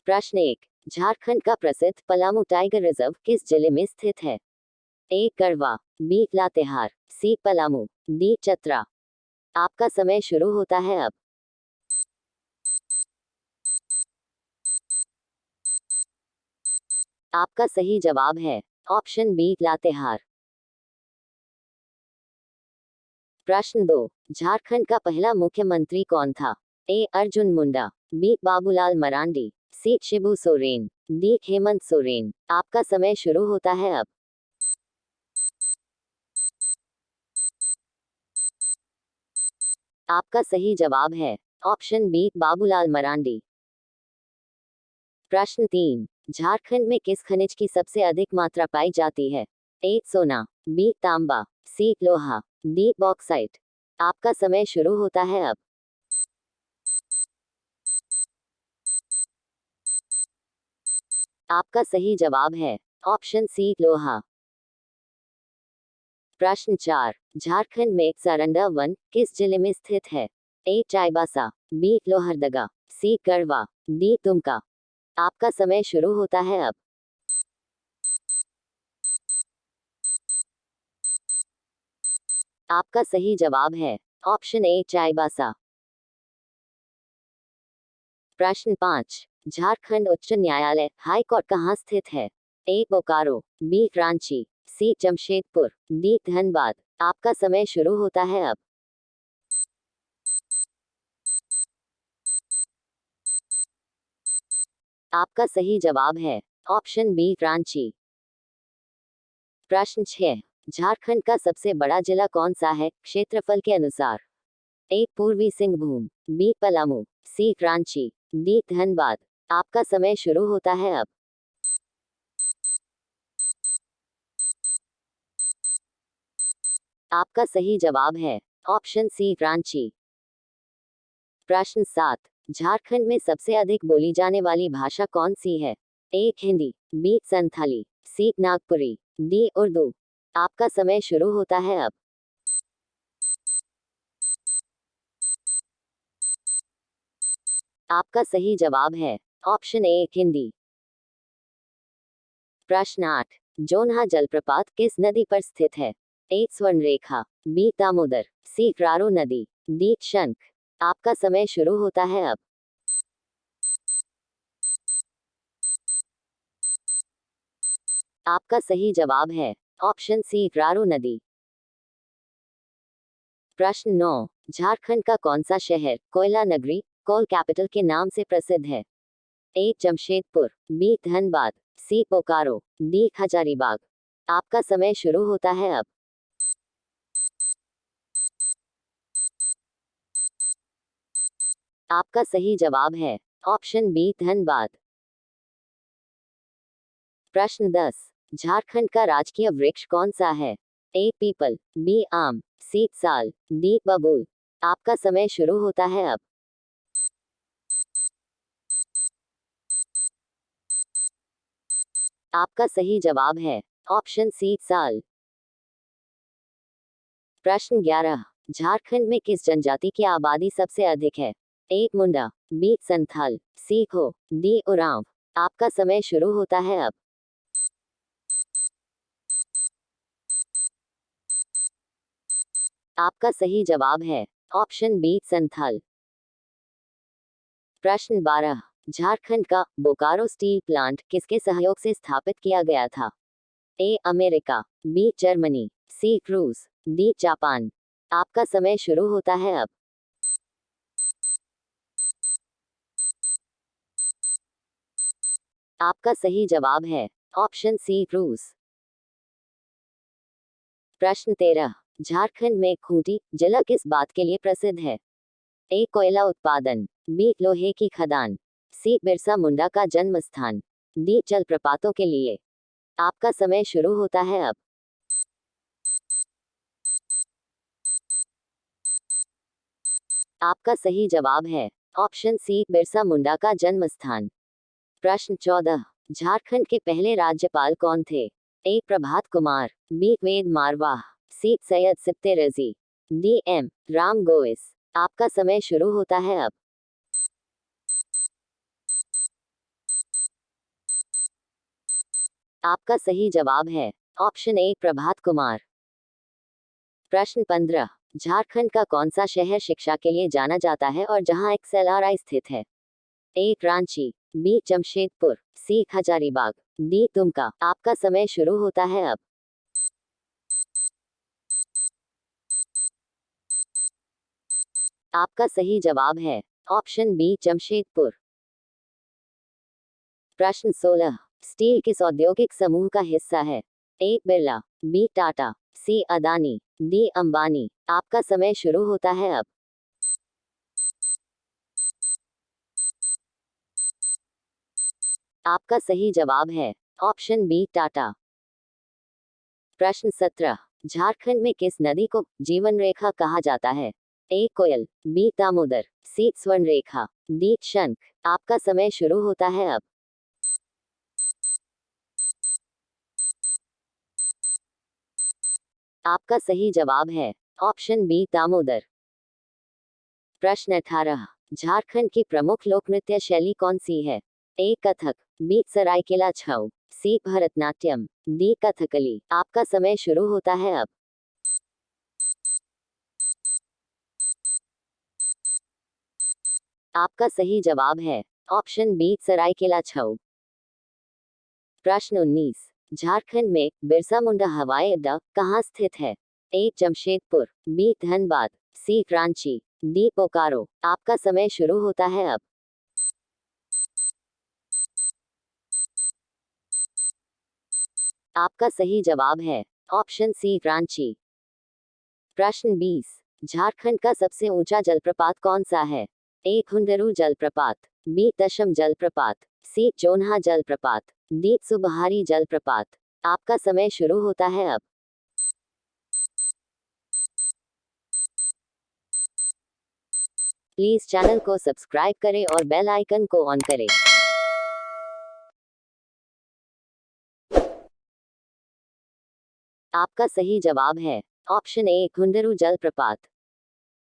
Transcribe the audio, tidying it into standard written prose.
प्रश्न 1। झारखंड का प्रसिद्ध पलामू टाइगर रिजर्व किस जिले में स्थित है? ए गढ़वा, बी लातेहार, सी पलामू, डी चतरा। आपका समय शुरू होता है अब। आपका सही जवाब है ऑप्शन बी लातेहार। प्रश्न 2। झारखंड का पहला मुख्यमंत्री कौन था? ए अर्जुन मुंडा, बी बाबूलाल मरांडी, सी शिबू सोरेन, डी हेमंत सोरेन। आपका समय शुरू होता है अब। आपका सही जवाब है ऑप्शन बी बाबूलाल मरांडी। प्रश्न 3। झारखंड में किस खनिज की सबसे अधिक मात्रा पाई जाती है? ए सोना, बी तांबा, सी लोहा, डी बॉक्साइट। आपका समय शुरू होता है अब। आपका सही जवाब है ऑप्शन सी लोहा। प्रश्न 4। झारखंड में सारंडा वन किस जिले में स्थित है? ए चाईबासा, बी लोहरदगा, सी गढ़वा, डी दुमका। आपका समय शुरू होता है अब। आपका सही जवाब है ऑप्शन ए चाईबासा। प्रश्न 5। झारखंड उच्च न्यायालय हाई कोर्ट कहाँ स्थित है? ए बोकारो, बी रांची, सी जमशेदपुर, डी धनबाद। आपका समय शुरू होता है अब। आपका सही जवाब है ऑप्शन बी रांची। प्रश्न 6। झारखंड का सबसे बड़ा जिला कौन सा है क्षेत्रफल के अनुसार? ए पूर्वी सिंहभूम, बी पलामू, सी रांची, डी धनबाद। आपका समय शुरू होता है अब। आपका सही जवाब है ऑप्शन सी रांची। प्रश्न 7। झारखंड में सबसे अधिक बोली जाने वाली भाषा कौन सी है? ए हिंदी, बी संथाली, सी नागपुरी, डी उर्दू। आपका समय शुरू होता है अब। आपका सही जवाब है ऑप्शन ए हिंदी। प्रश्न 8। जोन्हा जलप्रपात किस नदी पर स्थित है? ए स्वर्णरेखा, बी दामोदर, सी रारो नदी, डी शंख। आपका समय शुरू होता है अब। आपका सही जवाब है ऑप्शन सी रारो नदी। प्रश्न 9। झारखंड का कौन सा शहर कोयला नगरी कोल कैपिटल के नाम से प्रसिद्ध है? ए जमशेदपुर, बी धनबाद, सी बोकारो, डी हजारीबाग। आपका समय शुरू होता है अब। आपका सही जवाब है ऑप्शन बी धनबाद। प्रश्न 10। झारखंड का राजकीय वृक्ष कौन सा है? ए पीपल, बी आम, सी साल, डी बबूल। आपका समय शुरू होता है अब। आपका सही जवाब है ऑप्शन सी साल। प्रश्न 11। झारखंड में किस जनजाति की आबादी सबसे अधिक है? ए मुंडा, बी संथाल, सी हो, डी उरांव। आपका समय शुरू होता है अब। आपका सही जवाब है ऑप्शन बी संथाल। प्रश्न 12। झारखंड का बोकारो स्टील प्लांट किसके सहयोग से स्थापित किया गया था? ए अमेरिका, बी जर्मनी, सी रूस, डी जापान। आपका समय शुरू होता है अब। आपका सही जवाब है ऑप्शन सी रूस। प्रश्न 13। झारखंड में खूंटी जिला किस बात के लिए प्रसिद्ध है? ए कोयला उत्पादन, बी लोहे की खदान, सी बिरसा मुंडा का जन्म स्थान, डी जलप्रपातों के लिए। आपका समय शुरू होता है अब। आपका सही जवाब है ऑप्शन सी बिरसा मुंडा का जन्म स्थान। प्रश्न 14। झारखंड के पहले राज्यपाल कौन थे? ए प्रभात कुमार, बी वेद मारवाह, सी सैयद सिप्ते रजी, डी एम राम गोइस। आपका समय शुरू होता है अब। आपका सही जवाब है ऑप्शन ए प्रभात कुमार। प्रश्न 15। झारखंड का कौन सा शहर शिक्षा के लिए जाना जाता है और जहां XLRI स्थित है? ए रांची, बी जमशेदपुर, सी हजारीबाग, डी दुमका। आपका समय शुरू होता है अब। आपका सही जवाब है ऑप्शन बी जमशेदपुर। प्रश्न 16। स्टील किस औद्योगिक समूह का हिस्सा है? ए बिरला, बी टाटा, सी अदानी, डी अंबानी। आपका समय शुरू होता है अब। आपका सही जवाब है ऑप्शन बी टाटा। प्रश्न 17। झारखंड में किस नदी को जीवन रेखा कहा जाता है? ए कोयल, बी दामोदर, सी स्वर्ण रेखा, डी शंख। आपका समय शुरू होता है अब। आपका सही जवाब है ऑप्शन बी दामोदर। प्रश्न 18। झारखंड की प्रमुख लोक नृत्य शैली कौन सी है? ए कथक, बी सरायकेला छऊ, सी भरतनाट्यम, डी कथकली। आपका समय शुरू होता है अब। आपका सही जवाब है ऑप्शन बी सरायकेला छऊ। प्रश्न 19। झारखंड में बिरसा मुंडा हवाई अड्डा कहाँ स्थित है? ए जमशेदपुर, बी धनबाद, सी रांची, डी बोकारो। आपका समय शुरू होता है अब। आपका सही जवाब है ऑप्शन सी रांची। प्रश्न 20। झारखंड का सबसे ऊंचा जलप्रपात कौन सा है? ए खुंडरू जलप्रपात, बी दशम जलप्रपात, सी जोन्हा जलप्रपात, डी सुबहारी जलप्रपात। आपका समय शुरू होता है अब। प्लीज चैनल को सब्सक्राइब करें और बेल आइकन को ऑन करें। आपका सही जवाब है ऑप्शन ए खुंडरू जलप्रपात।